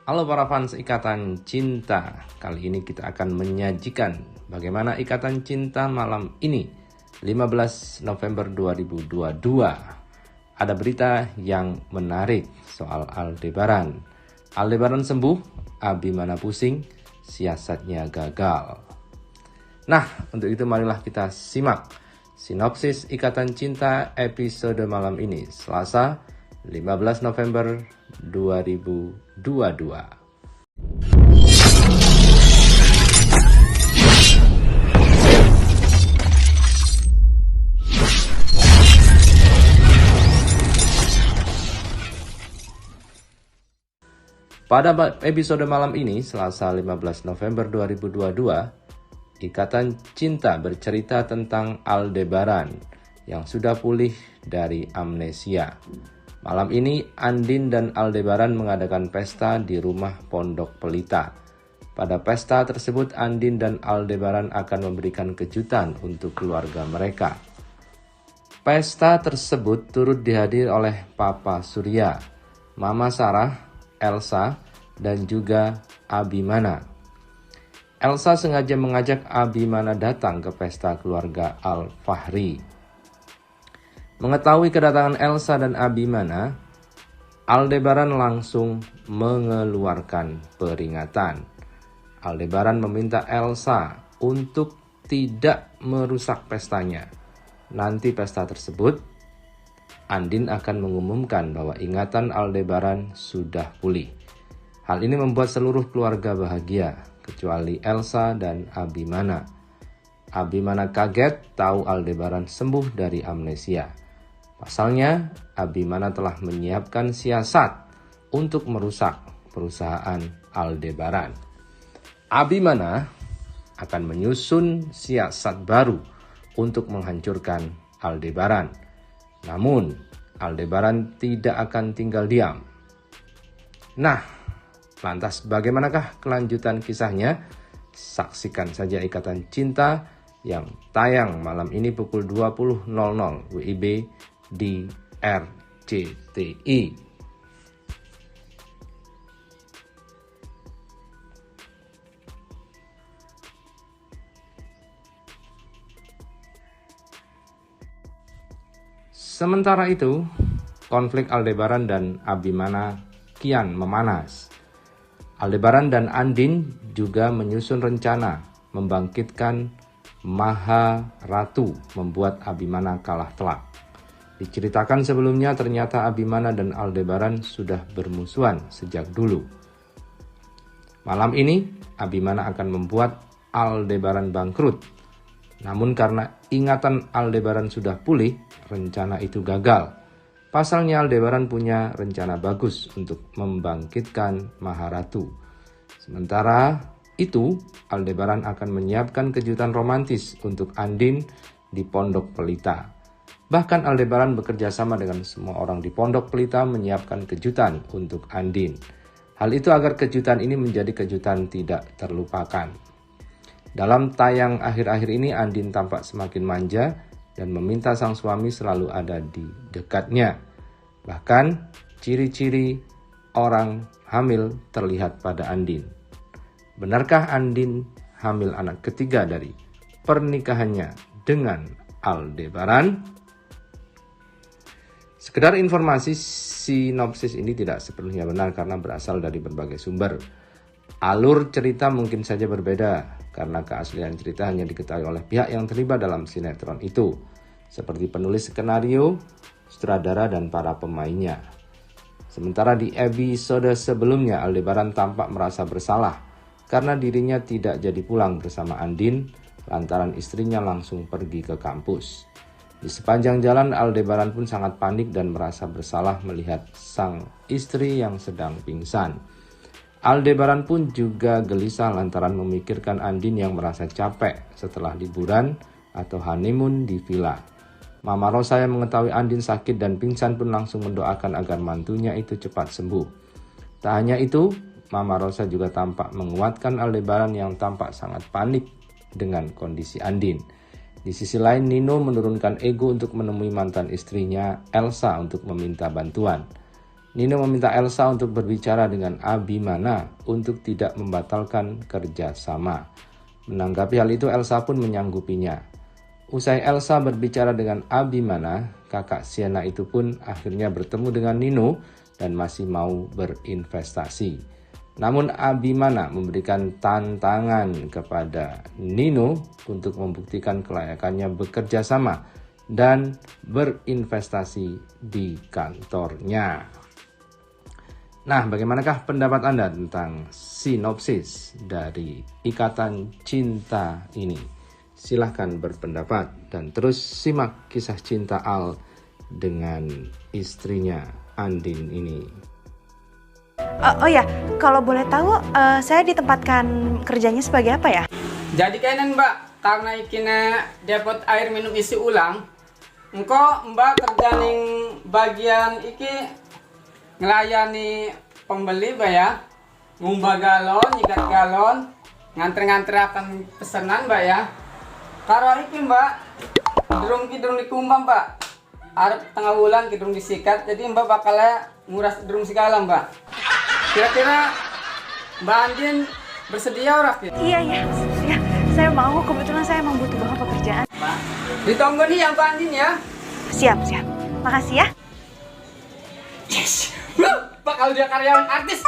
Halo para fans Ikatan Cinta, kali ini kita akan menyajikan bagaimana Ikatan Cinta malam ini 15 November 2022. Ada berita yang menarik soal Aldebaran. Aldebaran sembuh, Abimana pusing, siasatnya gagal. Nah, untuk itu marilah kita simak sinopsis Ikatan Cinta episode malam ini, Selasa 15 November 2022. Pada episode malam ini, Selasa 15 November 2022, Ikatan Cinta bercerita tentang Aldebaran yang sudah pulih dari amnesia. Malam ini, Andin dan Aldebaran mengadakan pesta di rumah Pondok Pelita. Pada pesta tersebut, Andin dan Aldebaran akan memberikan kejutan untuk keluarga mereka. Pesta tersebut turut dihadiri oleh Papa Surya, Mama Sarah, Elsa, dan juga Abimana. Elsa sengaja mengajak Abimana datang ke pesta keluarga Al-Fahri. Mengetahui kedatangan Elsa dan Abimana, Aldebaran langsung mengeluarkan peringatan. Aldebaran meminta Elsa untuk tidak merusak pestanya. Nanti pesta tersebut, Andin akan mengumumkan bahwa ingatan Aldebaran sudah pulih. Hal ini membuat seluruh keluarga bahagia, kecuali Elsa dan Abimana. Abimana kaget tahu Aldebaran sembuh dari amnesia. Pasalnya, Abimana telah menyiapkan siasat untuk merusak perusahaan Aldebaran. Abimana akan menyusun siasat baru untuk menghancurkan Aldebaran. Namun, Aldebaran tidak akan tinggal diam. Nah, lantas bagaimanakah kelanjutan kisahnya? Saksikan saja Ikatan Cinta yang tayang malam ini pukul 20.00 WIB di RCTI. Sementara itu, konflik Aldebaran dan Abimana kian memanas. Aldebaran dan Andin juga menyusun rencana membangkitkan Maharatu membuat Abimana kalah telak. Diceritakan sebelumnya ternyata Abimana dan Aldebaran sudah bermusuhan sejak dulu. Malam ini Abimana akan membuat Aldebaran bangkrut. Namun karena ingatan Aldebaran sudah pulih, rencana itu gagal. Pasalnya Aldebaran punya rencana bagus untuk membangkitkan Maharatu. Sementara itu, Aldebaran akan menyiapkan kejutan romantis untuk Andin di Pondok Pelita. Bahkan Aldebaran bekerja sama dengan semua orang di Pondok Pelita menyiapkan kejutan untuk Andin. Hal itu agar kejutan ini menjadi kejutan tidak terlupakan. Dalam tayang akhir-akhir ini, Andin tampak semakin manja dan meminta sang suami selalu ada di dekatnya. Bahkan ciri-ciri orang hamil terlihat pada Andin. Benarkah Andin hamil anak ketiga dari pernikahannya dengan Aldebaran? Sekedar informasi, sinopsis ini tidak sepenuhnya benar karena berasal dari berbagai sumber. Alur cerita mungkin saja berbeda karena keaslian cerita hanya diketahui oleh pihak yang terlibat dalam sinetron itu, seperti penulis skenario, sutradara, dan para pemainnya. Sementara di episode sebelumnya, Aldebaran tampak merasa bersalah karena dirinya tidak jadi pulang bersama Andin lantaran istrinya langsung pergi ke kampus. Di sepanjang jalan, Aldebaran pun sangat panik dan merasa bersalah melihat sang istri yang sedang pingsan. Aldebaran pun juga gelisah lantaran memikirkan Andin yang merasa capek setelah liburan atau honeymoon di villa. Mama Rosa yang mengetahui Andin sakit dan pingsan pun langsung mendoakan agar mantunya itu cepat sembuh. Tak hanya itu, Mama Rosa juga tampak menguatkan Aldebaran yang tampak sangat panik dengan kondisi Andin. Di sisi lain, Nino menurunkan ego untuk menemui mantan istrinya Elsa untuk meminta bantuan. Nino meminta Elsa untuk berbicara dengan Abimana untuk tidak membatalkan kerjasama. Menanggapi hal itu, Elsa pun menyanggupinya. Usai Elsa berbicara dengan Abimana, kakak Sienna itu pun akhirnya bertemu dengan Nino dan masih mau berinvestasi. Namun Abimana memberikan tantangan kepada Nino untuk membuktikan kelayakannya bekerja sama dan berinvestasi di kantornya. Nah, bagaimanakah pendapat Anda tentang sinopsis dari Ikatan Cinta ini? Silahkan berpendapat dan terus simak kisah cinta Al dengan istrinya Andin ini. Oh ya, kalau boleh tahu, saya ditempatkan kerjanya sebagai apa ya? Jadi kayaknya Mbak, karena ikina dapat air minum isi ulang, engko Mbak kerja ning bagian iki ngelayani pembeli Mbak ya, ngumbah galon, nyikat galon, nganter-nganter akan pesanan Mbak ya. Karo iki Mbak, kidung dikumbang Mbak, arep tengah bulan kidung disikat, jadi Mbak bakalnya nguras drum segala Mbak. Kira-kira Mbak Andin bersedia ora? Iya, ya, saya mau. Kebetulan saya emang butuh banget pekerjaan. Mbak, ditunggu nih ya Mbak Andin ya. Siap. Makasih ya. Yes. Bakal dia karyawan artis.